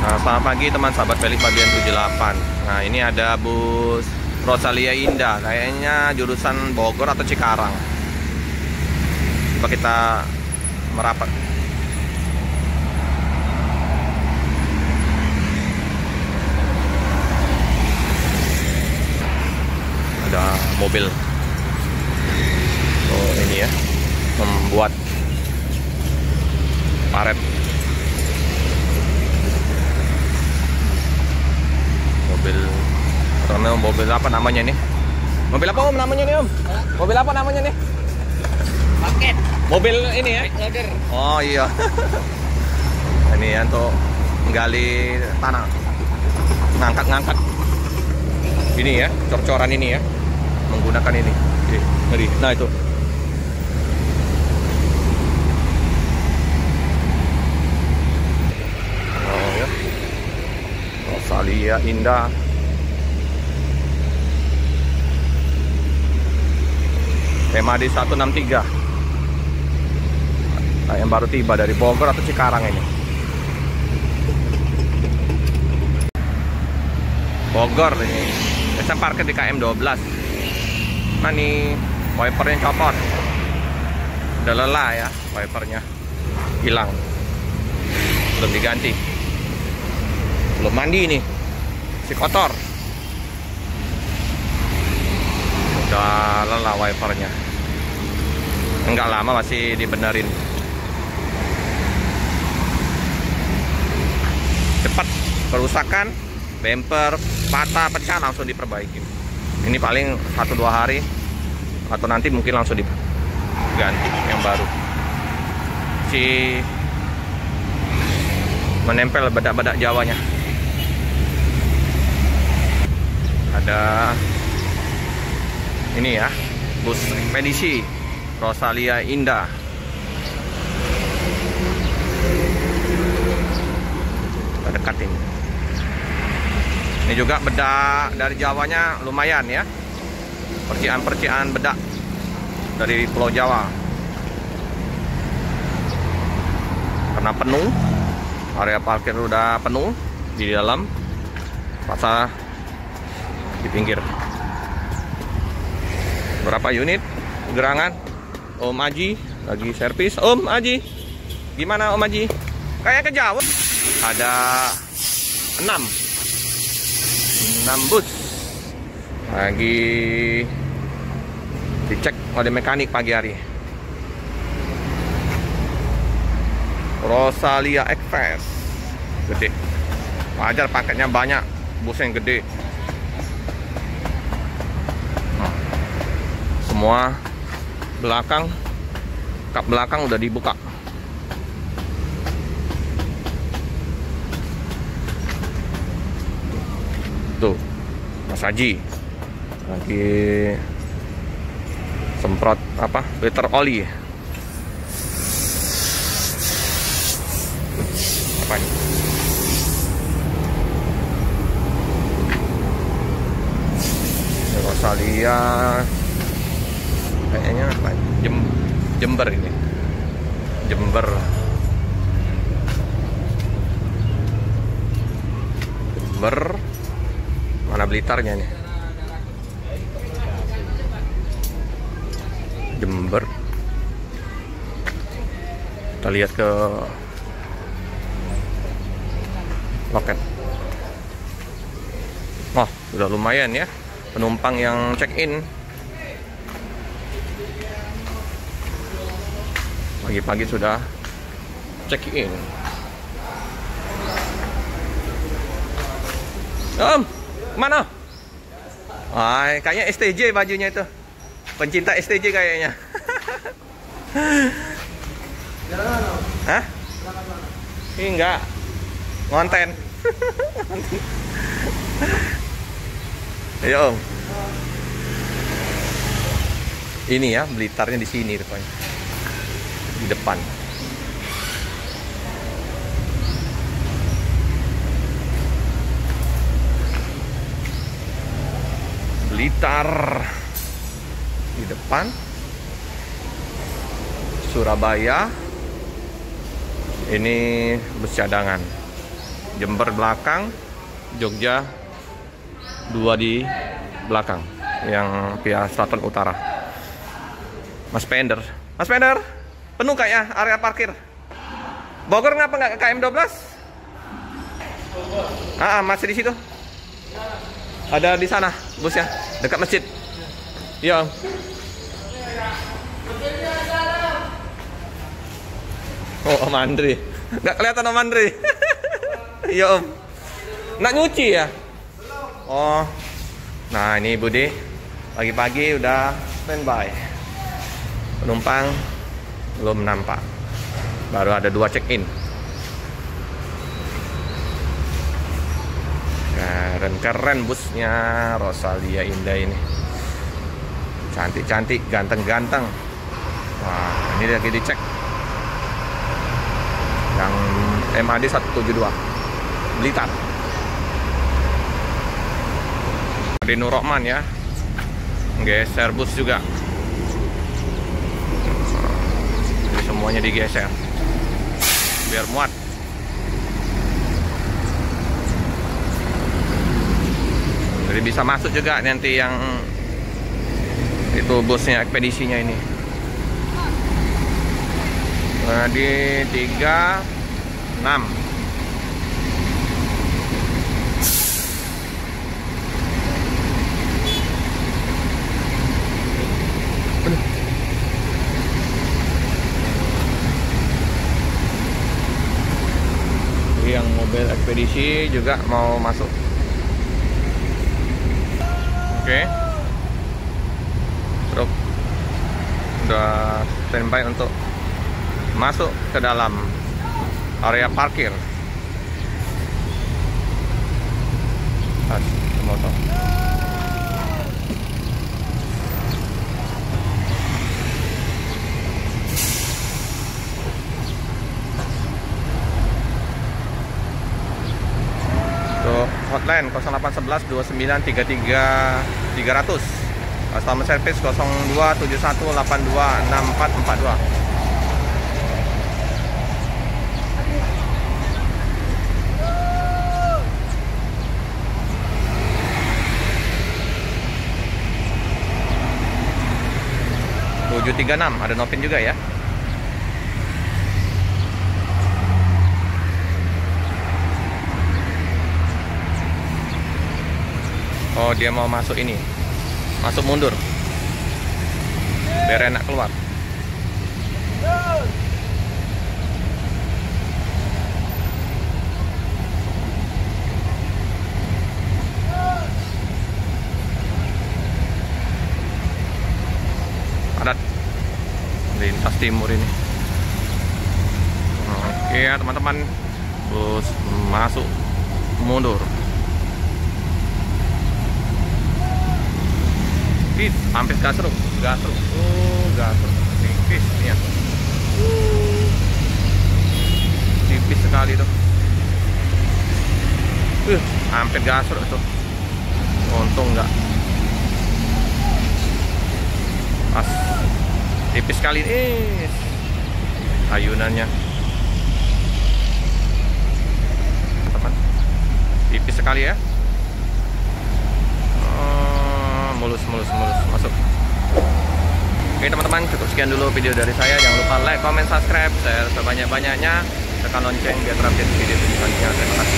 Selamat pagi teman sahabat Pelik Bagian 78. Nah, ini ada bus Rosalia Indah, kayaknya jurusan Bogor atau Cikarang. Coba kita merapat. Ada mobil. Oh, ini ya, membuat paret. Mobil apa namanya nih? Mobil apa om namanya nih om? Mobil apa namanya nih? Paket. Mobil ini ya? Loader. Oh iya. Ini ya untuk menggali tanah, ngangkat-ngangkat. Ini ya, cor-coran ini ya, menggunakan ini. Ngeri. Nah itu. Oh ya. Rosalia Indah. Tema di 163. Nah, yang baru tiba dari Bogor atau Cikarang ini. Bogor ini. Biasa parkir di KM 12. Nah nih wipernya copot. Udah lelah ya wipernya. Hilang. Belum diganti. Belum mandi nih. Si kotor. Udah lelah wipernya. Enggak lama masih dibenerin. Cepat kerusakan, bumper patah pecah langsung diperbaiki. Ini paling 1-2 hari atau nanti mungkin langsung diganti yang baru. Si menempel bedak-bedak Jawanya. Ada ini ya, bus ekspedisi Rosalia Indah. Kita dekatin. Ini juga bedak dari Jawanya lumayan ya. Percikan-percikan bedak dari Pulau Jawa. Karena penuh, area parkir udah penuh di dalam, pasang di pinggir. Berapa unit gerangan? Om Aji lagi servis. Om Aji, gimana Om Aji? Kayak kejauh. Ada 6 bus lagi dicek oleh mekanik pagi hari. Rosalia Express gede, wajar paketnya banyak, bus yang gede. Semua belakang, kap belakang udah dibuka. Tuh, Mas Haji lagi semprot apa? Filter oli. Apa ini? Rosalia kayaknya apa? Jember ini. Jember. Mana Blitarnya nih? Jember. Kita lihat ke loket. Oh, sudah lumayan ya penumpang yang check-in. Pagi-pagi sudah check-in. Om, mana? Ay, kayaknya STJ bajunya itu. Pencinta STJ kayaknya. Hah? Ini enggak. Ngonten. Ayo Om. Ini ya, Blitarnya di sini rupanya. Di depan. Blitar di depan. Surabaya. Ini bus cadangan. Jember belakang, Jogja 2 di belakang, yang pihak Selatan Utara. Mas Pender, penuh kayaknya area parkir. Bogor ngapa nggak ke KM 12? Masih di situ. Ada di sana busnya, dekat masjid. Iya. Oh, Om Andri. Nggak kelihatan Om Andri. Iya Om. Nak nyuci ya? Oh. Nah ini Budi. Pagi-pagi udah standby. Penumpang belum nampak. Baru ada 2 check-in. Keren busnya Rosalia Indah ini. Cantik-cantik, ganteng-ganteng. Wah, ini lagi dicek. Yang MAD 172 Blitar. Di Nur Rahman ya. Geser bus juga. Jadi semuanya digeser biar muat. Jadi bisa masuk juga nanti yang itu busnya ekspedisinya ini. Nah, di 36. Yang mobil ekspedisi juga mau masuk. Oke. Truk udah standby untuk masuk ke dalam area parkir. Motor. Untuk hotline 0811 29 33 300. Customer service 0271 82 6442. Ada Novin juga ya. Oh, dia mau masuk ini. Masuk mundur. Biar enak keluar. Padat. Lintas timur ini. Oke ya teman-teman, bus masuk mundur. Hampir gasruk. Gasruk tipis nih ya. Tipis sekali tuh. Hampir gasruk tuh. Untung enggak. Pas tipis sekali nih ayunannya. Teman, tipis sekali ya. Mulus masuk. Oke teman-teman, cukup sekian dulu video dari saya. Jangan lupa like, comment, subscribe, share sebanyak-banyaknya, tekan lonceng biar terupdate video selanjutnya. Terima kasih.